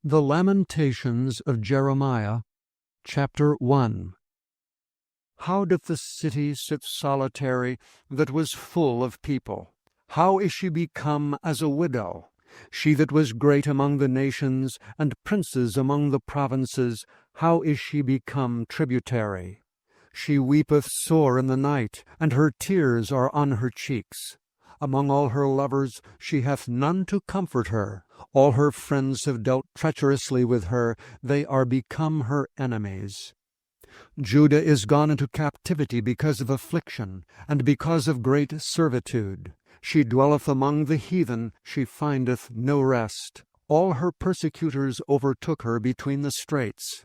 The Lamentations of Jeremiah, chapter 1. How doth the city sit solitary that was full of people? How is she become as a widow? She that was great among the nations, and princes among the provinces, how is she become tributary? She weepeth sore in the night, and her tears are on her cheeks. Among all her lovers she hath none to comfort her. All her friends have dealt treacherously with her. They are become her enemies. Judah is gone into captivity because of affliction, and because of great servitude. She dwelleth among the heathen, she findeth no rest. All her persecutors overtook her between the straits.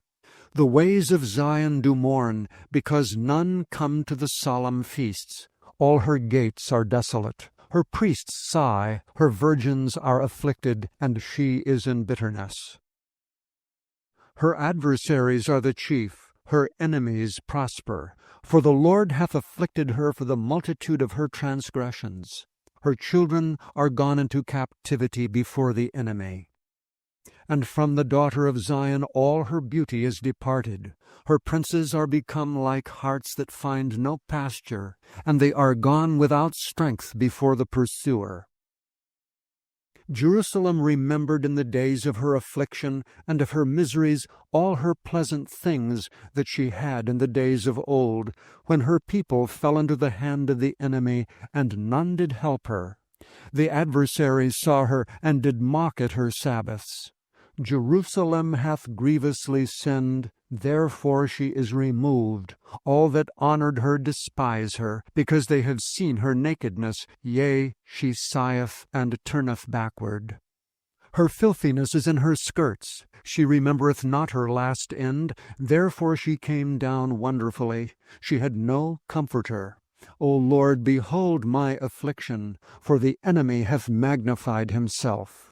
The ways of Zion do mourn, because none come to the solemn feasts. All her gates are desolate. Her priests sigh, her virgins are afflicted, and she is in bitterness. Her adversaries are the chief, her enemies prosper. For the Lord hath afflicted her for the multitude of her transgressions. Her children are gone into captivity before the enemy. And from the daughter of Zion all her beauty is departed. Her princes are become like harts that find no pasture, and they are gone without strength before the pursuer. Jerusalem remembered in the days of her affliction and of her miseries all her pleasant things that she had in the days of old, when her people fell into the hand of the enemy, and none did help her. The adversaries saw her, and did mock at her Sabbaths. Jerusalem hath grievously sinned, therefore she is removed. All that honored her despise her, because they have seen her nakedness. Yea, she sigheth and turneth backward. Her filthiness is in her skirts. She remembereth not her last end, therefore she came down wonderfully. She had no comforter. O Lord, behold my affliction, for the enemy hath magnified himself.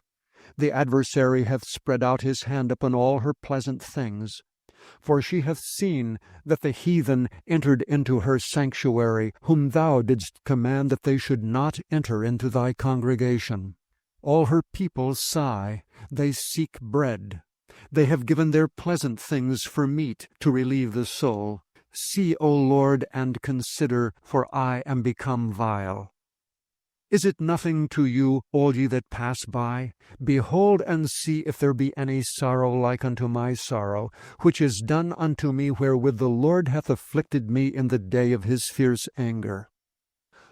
The adversary hath spread out his hand upon all her pleasant things. For she hath seen that the heathen entered into her sanctuary, whom thou didst command that they should not enter into thy congregation. All her people sigh, they seek bread. They have given their pleasant things for meat to relieve the soul. See, O Lord, and consider, for I am become vile. Is it nothing to you, all ye that pass by? Behold and see if there be any sorrow like unto my sorrow, which is done unto me wherewith the Lord hath afflicted me in the day of his fierce anger.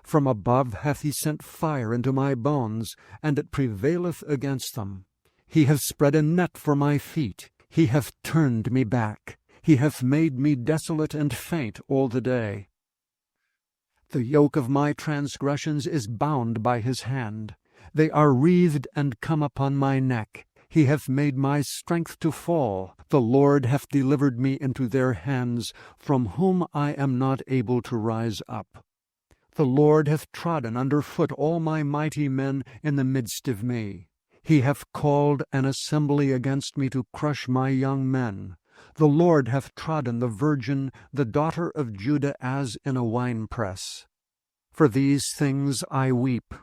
From above hath he sent fire into my bones, and it prevaileth against them. He hath spread a net for my feet. He hath turned me back. He hath made me desolate and faint all the day. The yoke of my transgressions is bound by his hand. They are wreathed and come upon my neck. He hath made my strength to fall. The Lord hath delivered me into their hands, from whom I am not able to rise up. The Lord hath trodden under foot all my mighty men in the midst of me. He hath called an assembly against me to crush my young men. The Lord hath trodden the virgin, the daughter of Judah, as in a winepress. For these things I weep.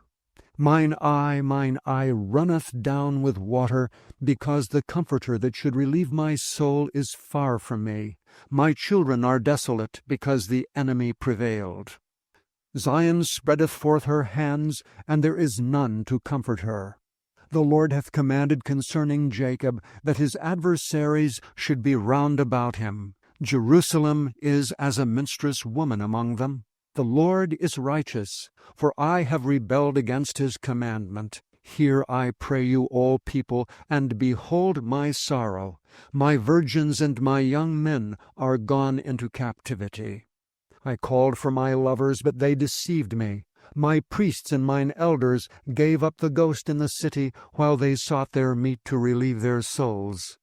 Mine eye runneth down with water, because the Comforter that should relieve my soul is far from me. My children are desolate, because the enemy prevailed. Zion spreadeth forth her hands, and there is none to comfort her. The Lord hath commanded concerning Jacob, that his adversaries should be round about him. Jerusalem is as a minstrous woman among them. The Lord is righteous, for I have rebelled against his commandment. Hear, I pray you, all people, and behold my sorrow. My virgins and my young men are gone into captivity. I called for my lovers, but they deceived me. My priests and mine elders gave up the ghost in the city, while they sought their meat to relieve their souls.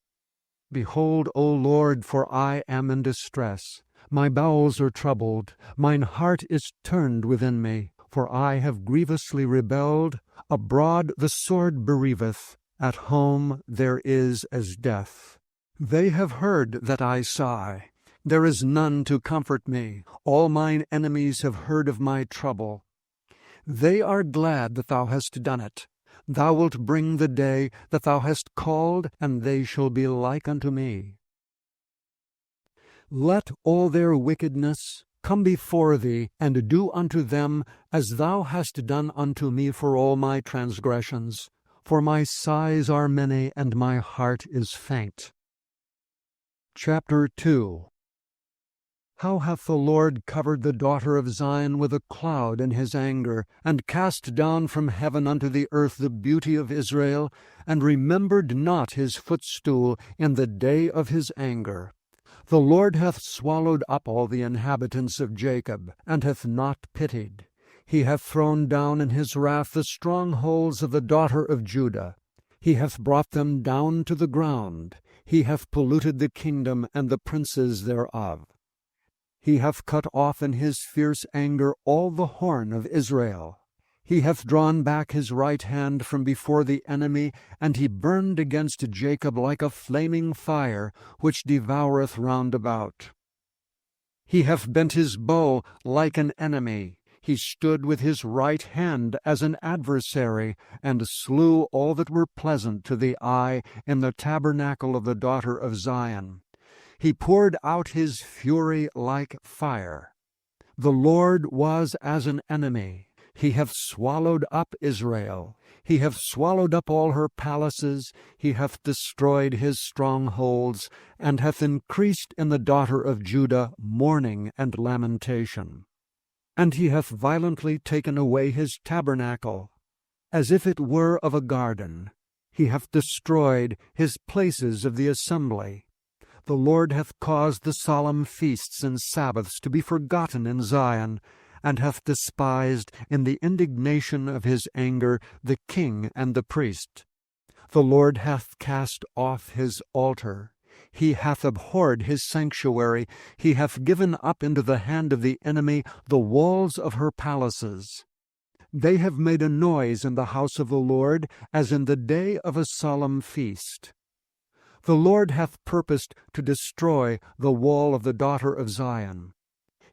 Behold, O Lord, for I am in distress. My bowels are troubled, mine heart is turned within me, for I have grievously rebelled. Abroad the sword bereaveth, at home there is as death. They have heard that I sigh. There is none to comfort me. All mine enemies have heard of my trouble. They are glad that thou hast done it. Thou wilt bring the day that thou hast called, and they shall be like unto me. Let all their wickedness come before thee, and do unto them as thou hast done unto me for all my transgressions. For my sighs are many, and my heart is faint. Chapter 2. How hath the Lord covered the daughter of Zion with a cloud in his anger, and cast down from heaven unto the earth the beauty of Israel, and remembered not his footstool in the day of his anger. The Lord hath swallowed up all the inhabitants of Jacob, and hath not pitied. He hath thrown down in his wrath the strongholds of the daughter of Judah. He hath brought them down to the ground. He hath polluted the kingdom and the princes thereof. He hath cut off in his fierce anger all the horn of Israel. He hath drawn back his right hand from before the enemy, and he burned against Jacob like a flaming fire, which devoureth round about. He hath bent his bow like an enemy. He stood with his right hand as an adversary, and slew all that were pleasant to the eye in the tabernacle of the daughter of Zion. He poured out his fury like fire. The Lord was as an enemy. He hath swallowed up Israel. He hath swallowed up all her palaces. He hath destroyed his strongholds, and hath increased in the daughter of Judah mourning and lamentation. And he hath violently taken away his tabernacle, as if it were of a garden. He hath destroyed his places of the assembly. The Lord hath caused the solemn feasts and Sabbaths to be forgotten in Zion, and hath despised in the indignation of his anger the king and the priest. The Lord hath cast off his altar. He hath abhorred his sanctuary. He hath given up into the hand of the enemy the walls of her palaces. They have made a noise in the house of the Lord, as in the day of a solemn feast. The Lord hath purposed to destroy the wall of the daughter of Zion.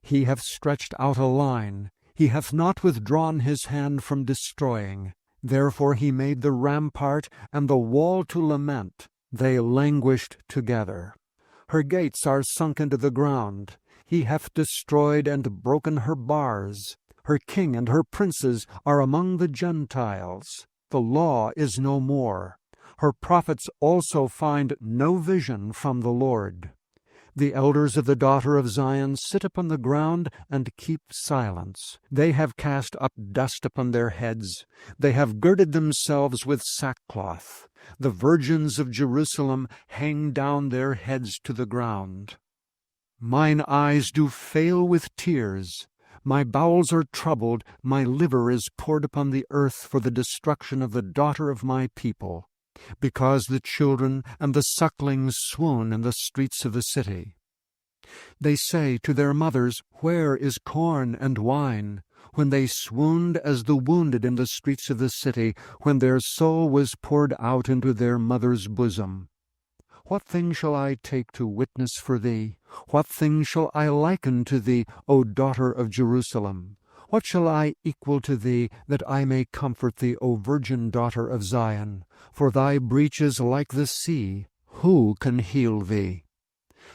He hath stretched out a line. He hath not withdrawn his hand from destroying. Therefore he made the rampart and the wall to lament. They languished together. Her gates are sunk into the ground. He hath destroyed and broken her bars. Her king and her princes are among the Gentiles. The law is no more. Her prophets also find no vision from the Lord. The elders of the daughter of Zion sit upon the ground and keep silence. They have cast up dust upon their heads. They have girded themselves with sackcloth. The virgins of Jerusalem hang down their heads to the ground. Mine eyes do fail with tears. My bowels are troubled. My liver is poured upon the earth for the destruction of the daughter of my people, because the children and the sucklings swoon in the streets of the city. They say to their mothers, Where is corn and wine? When they swooned as the wounded in the streets of the city, when their soul was poured out into their mother's bosom. What thing shall I take to witness for thee? What thing shall I liken to thee, O daughter of Jerusalem? What shall I equal to thee, that I may comfort thee, O virgin daughter of Zion? For thy breach is like the sea. Who can heal thee?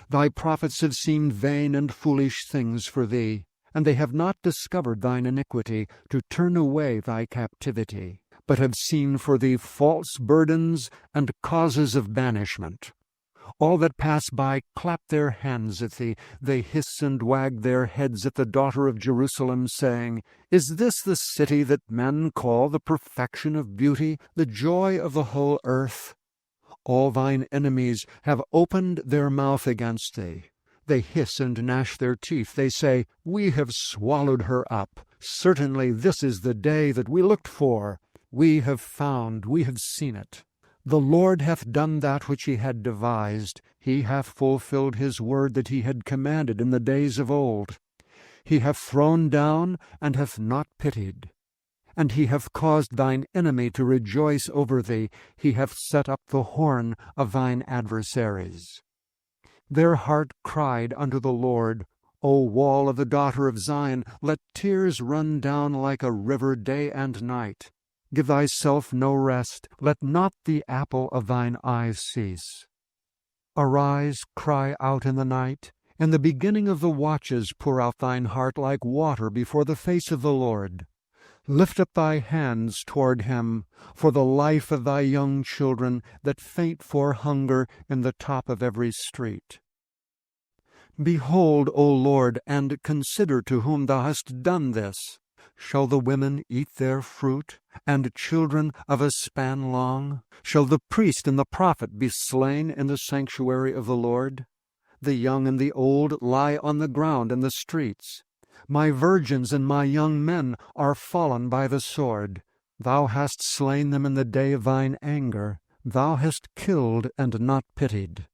Thy prophets have seen vain and foolish things for thee, and they have not discovered thine iniquity, to turn away thy captivity, but have seen for thee false burdens and causes of banishment. All that pass by clap their hands at thee. They hiss and wag their heads at the daughter of Jerusalem, saying, Is this the city that men call the perfection of beauty, the joy of the whole earth? All thine enemies have opened their mouth against thee. They hiss and gnash their teeth. They say, We have swallowed her up. Certainly this is the day that we looked for. We have found, we have seen it. The Lord hath done that which he had devised. He hath fulfilled his word that he had commanded in the days of old. He hath thrown down and hath not pitied. And he hath caused thine enemy to rejoice over thee. He hath set up the horn of thine adversaries. Their heart cried unto the Lord, O wall of the daughter of Zion, let tears run down like a river day and night. Give thyself no rest, let not the apple of thine eyes cease. Arise, cry out in the night. In the beginning of the watches pour out thine heart like water before the face of the Lord. Lift up thy hands toward him, for the life of thy young children that faint for hunger in the top of every street. Behold, O Lord, and consider to whom thou hast done this. Shall the women eat their fruit, and children of a span long? Shall the priest and the prophet be slain in the sanctuary of the Lord? The young and the old lie on the ground in the streets. My virgins and my young men are fallen by the sword. Thou hast slain them in the day of thine anger. Thou hast killed and not pitied.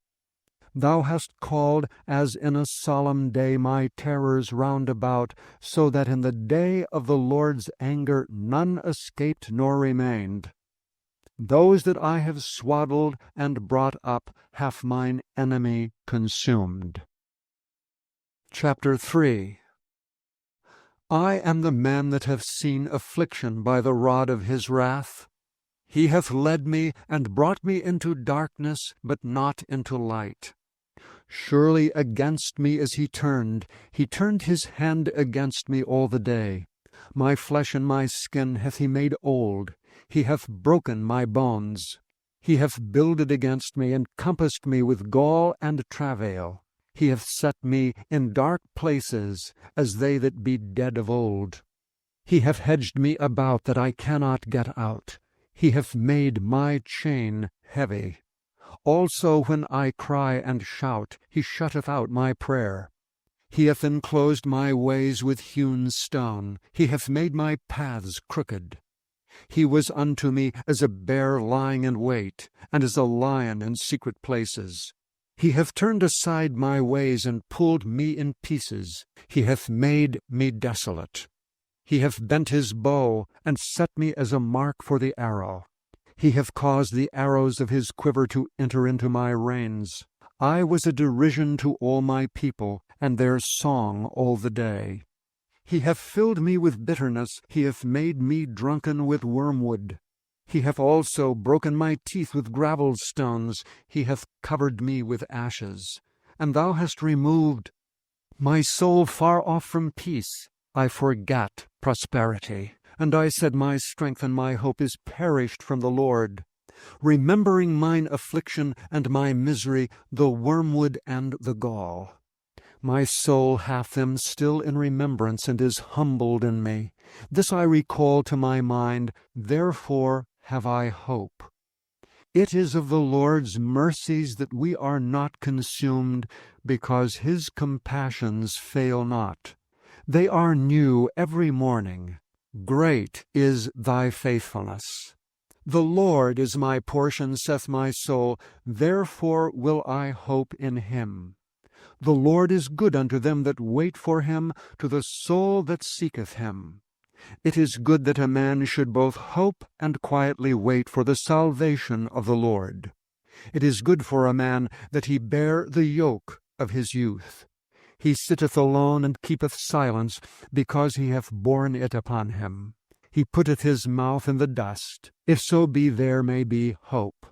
Thou hast called as in a solemn day my terrors round about, so that in the day of the Lord's anger none escaped nor remained. Those that I have swaddled and brought up hath mine enemy consumed. Chapter 3. I am the man that have seen affliction by the rod of his wrath. He hath led me and brought me into darkness, but not into light. Surely against me is he turned his hand against me all the day. My flesh and my skin hath he made old, he hath broken my bones. He hath builded against me, and compassed me with gall and travail. He hath set me in dark places, as they that be dead of old. He hath hedged me about that I cannot get out. He hath made my chain heavy. Also when I cry and shout, he shutteth out my prayer. He hath enclosed my ways with hewn stone. He hath made my paths crooked. He was unto me as a bear lying in wait, and as a lion in secret places. He hath turned aside my ways, and pulled me in pieces. He hath made me desolate. He hath bent his bow, and set me as a mark for the arrow. He hath caused the arrows of his quiver to enter into my reins. I was a derision to all my people, and their song all the day. He hath filled me with bitterness, he hath made me drunken with wormwood. He hath also broken my teeth with gravel stones, he hath covered me with ashes. And thou hast removed my soul far off from peace. I forgat prosperity. And I said, my strength and my hope is perished from the Lord. Remembering mine affliction and my misery, the wormwood and the gall. My soul hath them still in remembrance, and is humbled in me. This I recall to my mind, therefore have I hope. It is of the Lord's mercies that we are not consumed, because his compassions fail not. They are new every morning. Great is thy faithfulness. The Lord is my portion, saith my soul, therefore will I hope in him. The Lord is good unto them that wait for him, to the soul that seeketh him. It is good that a man should both hope and quietly wait for the salvation of the Lord. It is good for a man that he bear the yoke of his youth. He sitteth alone and keepeth silence, because he hath borne it upon him. He putteth his mouth in the dust, if so be there may be hope.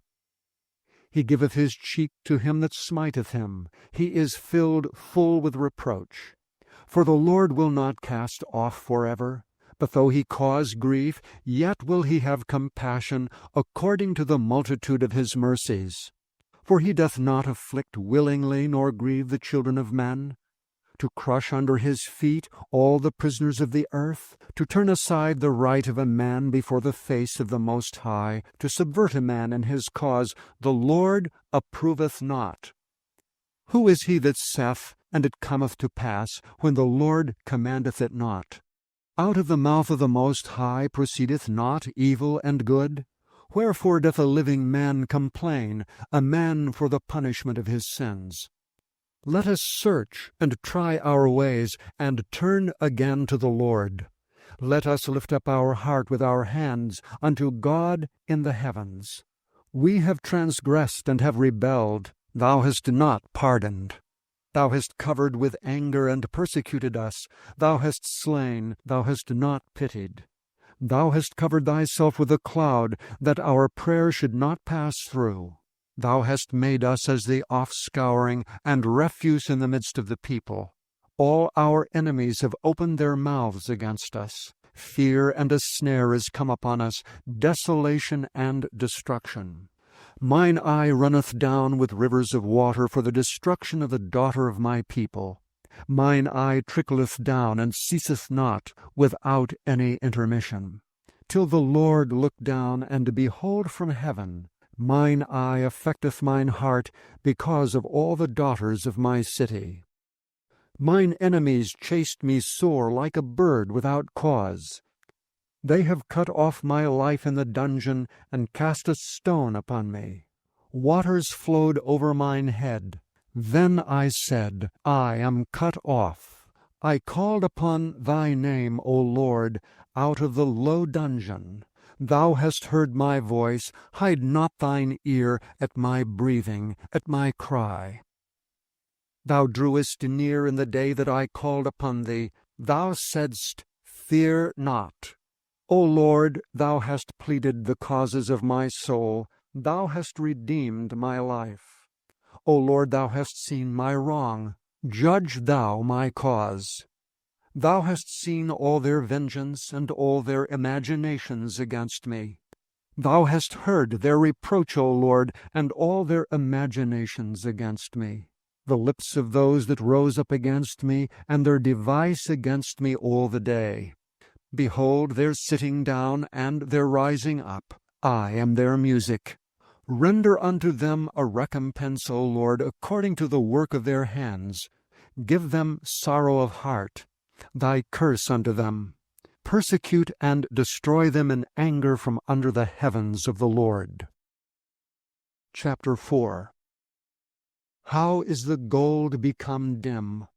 He giveth his cheek to him that smiteth him. He is filled full with reproach. For the Lord will not cast off forever, but though he cause grief, yet will he have compassion according to the multitude of his mercies. For he doth not afflict willingly, nor grieve the children of men. To crush under his feet all the prisoners of the earth, to turn aside the right of a man before the face of the Most High, to subvert a man in his cause, the Lord approveth not. Who is he that saith, and it cometh to pass, when the Lord commandeth it not? Out of the mouth of the Most High proceedeth not evil and good? Wherefore doth a living man complain, a man for the punishment of his sins? Let us search and try our ways, and turn again to the Lord. Let us lift up our heart with our hands unto God in the heavens. We have transgressed and have rebelled. Thou hast not pardoned. Thou hast covered with anger and persecuted us. Thou hast slain, thou hast not pitied. Thou hast covered thyself with a cloud, that our prayer should not pass through. Thou hast made us as the offscouring and refuse in the midst of the people. All our enemies have opened their mouths against us. Fear and a snare is come upon us, desolation and destruction. Mine eye runneth down with rivers of water for the destruction of the daughter of my people. Mine eye trickleth down, and ceaseth not, without any intermission. Till the Lord look down, and behold from heaven. Mine eye affecteth mine heart, because of all the daughters of my city. Mine enemies chased me sore like a bird without cause. They have cut off my life in the dungeon, and cast a stone upon me. Waters flowed over mine head. Then I said, I am cut off. I called upon thy name, O Lord, out of the low dungeon. Thou hast heard my voice. Hide not thine ear at my breathing, at my cry. Thou drewest near in the day that I called upon thee. Thou saidst, Fear not. O Lord, thou hast pleaded the causes of my soul. Thou hast redeemed my life. O Lord, thou hast seen my wrong. Judge thou my cause. Thou hast seen all their vengeance and all their imaginations against me. Thou hast heard their reproach, O Lord, and all their imaginations against me. The lips of those that rose up against me, and their device against me all the day. Behold, their sitting down and their rising up. I am their music. Render unto them a recompense, O Lord, according to the work of their hands. Give them sorrow of heart. Thy curse unto them. Persecute and destroy them in anger from under the heavens of the Lord. Chapter 4. How is the gold become dim?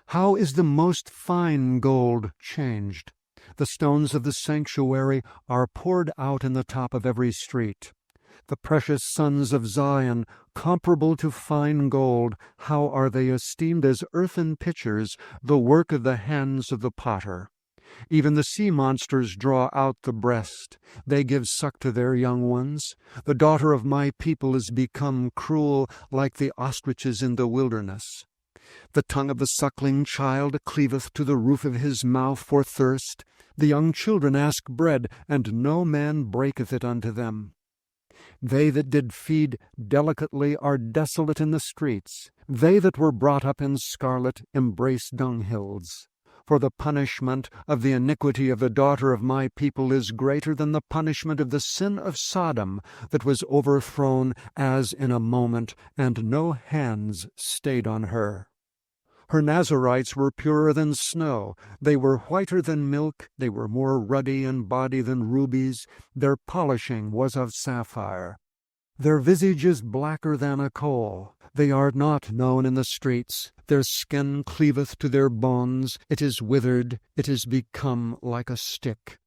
How is the most fine gold changed? The stones of the sanctuary are poured out in the top of every street. The precious sons of Zion, comparable to fine gold, how are they esteemed as earthen pitchers, the work of the hands of the potter. Even the sea monsters draw out the breast. They give suck to their young ones. The daughter of my people is become cruel, like the ostriches in the wilderness. The tongue of the suckling child cleaveth to the roof of his mouth for thirst. The young children ask bread, and no man breaketh it unto them. They that did feed delicately are desolate in the streets. They that were brought up in scarlet embrace dunghills. For the punishment of the iniquity of the daughter of my people is greater than the punishment of the sin of Sodom, that was overthrown as in a moment, and no hands stayed on her. Her Nazarites were purer than snow. They were whiter than milk. They were more ruddy in body than rubies. Their polishing was of sapphire. Their visage is blacker than a coal. They are not known in the streets. Their skin cleaveth to their bones. It is withered. It is become like a stick.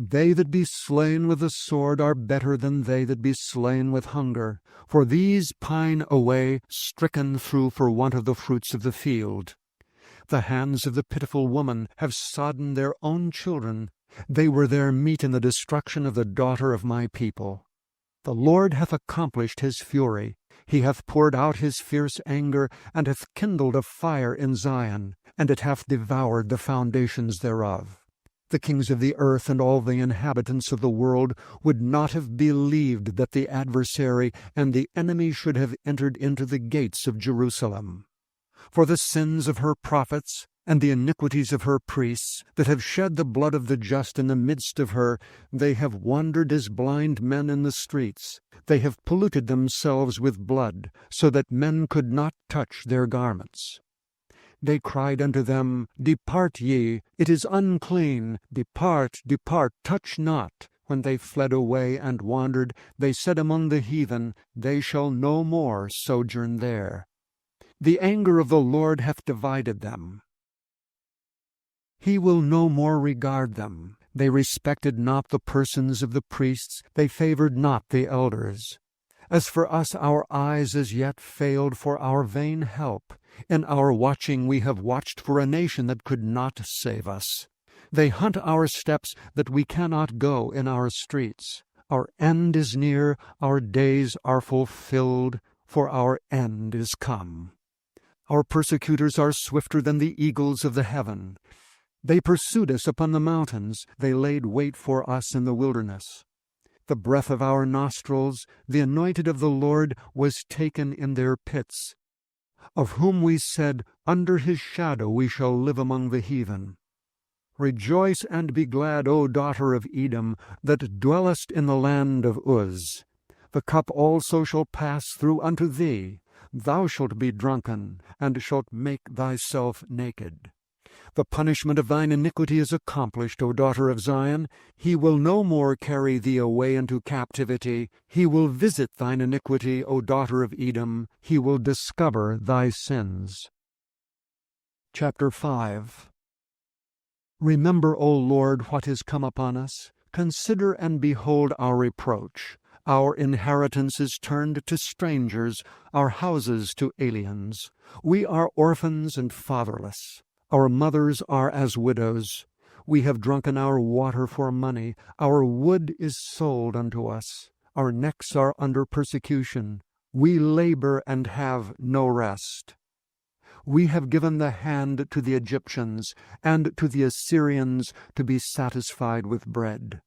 They that be slain with the sword are better than they that be slain with hunger. For these pine away, stricken through for want of the fruits of the field. The hands of the pitiful woman have sodden their own children. They were their meat in the destruction of the daughter of my people. The Lord hath accomplished his fury. He hath poured out his fierce anger, and hath kindled a fire in Zion, and it hath devoured the foundations thereof. The kings of the earth and all the inhabitants of the world would not have believed that the adversary and the enemy should have entered into the gates of Jerusalem. For the sins of her prophets and the iniquities of her priests, that have shed the blood of the just in the midst of her, they have wandered as blind men in the streets. They have polluted themselves with blood, so that men could not touch their garments. They cried unto them, Depart ye, it is unclean. Depart, depart, touch not. When they fled away and wandered, they said among the heathen, They shall no more sojourn there. The anger of the Lord hath divided them. He will no more regard them. They respected not the persons of the priests. They favored not the elders. As for us, our eyes as yet failed for our vain help. In our watching we have watched for a nation that could not save us. They hunt our steps that we cannot go in our streets. Our end is near, our days are fulfilled, for our end is come. Our persecutors are swifter than the eagles of the heaven. They pursued us upon the mountains, they laid wait for us in the wilderness. The breath of our nostrils, the anointed of the Lord, was taken in their pits, of whom we said, Under his shadow we shall live among the heathen. Rejoice and be glad, O daughter of Edom, that dwellest in the land of Uz. The cup also shall pass through unto thee. Thou shalt be drunken, and shalt make thyself naked. The punishment of thine iniquity is accomplished, O daughter of Zion. He will no more carry thee away into captivity. He will visit thine iniquity, O daughter of Edom. He will discover thy sins. Chapter 5. Remember, O Lord, what is come upon us. Consider and behold our reproach. Our inheritance is turned to strangers, our houses to aliens. We are orphans and fatherless. Our mothers are as widows. We have drunken our water for money. Our wood is sold unto us. Our necks are under persecution. We labor and have no rest. We have given the hand to the Egyptians, and to the Assyrians to be satisfied with bread.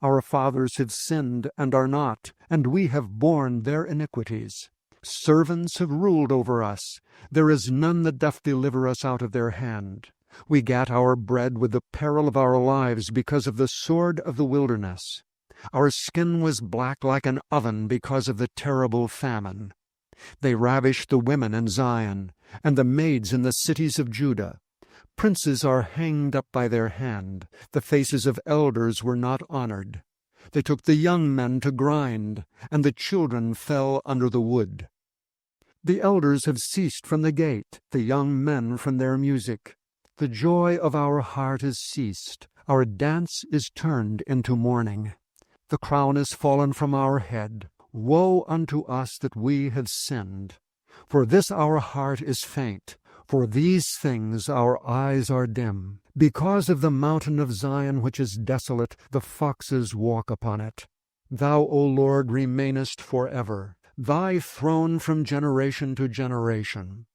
Our fathers have sinned and are not, and we have borne their iniquities. Servants have ruled over us. There is none that doth deliver us out of their hand. We gat our bread with the peril of our lives because of the sword of the wilderness. Our skin was black like an oven because of the terrible famine. They ravished the women in Zion, and the maids in the cities of Judah. Princes are hanged up by their hand. The faces of elders were not honored. They took the young men to grind, and the children fell under the wood. The elders have ceased from the gate, the young men from their music. The joy of our heart is ceased. Our dance is turned into mourning. The crown is fallen from our head. Woe unto us that we have sinned! For this our heart is faint. For these things our eyes are dim. Because of the mountain of Zion which is desolate, the foxes walk upon it. Thou, O Lord, remainest forever, thy throne from generation to generation.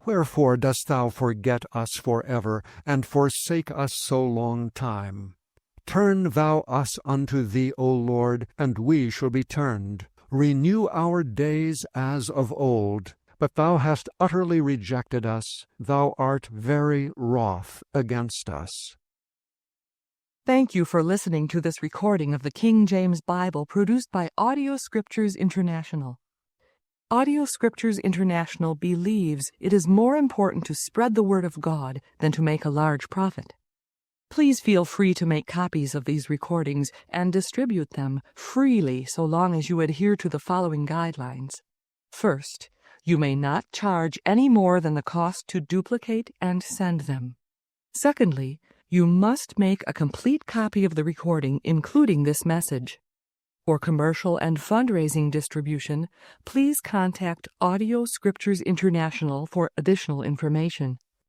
Wherefore dost thou forget us forever, and forsake us so long time? Turn thou us unto thee, O Lord, and we shall be turned. Renew our days as of old. But thou hast utterly rejected us. Thou art very wroth against us. Thank you for listening to this recording of the King James Bible produced by Audio Scriptures International. Audio Scriptures International believes it is more important to spread the Word of God than to make a large profit. Please feel free to make copies of these recordings and distribute them freely so long as you adhere to the following guidelines. First, you may not charge any more than the cost to duplicate and send them. Secondly, you must make a complete copy of the recording, including this message. For commercial and fundraising distribution, please contact Audio Scriptures International for additional information.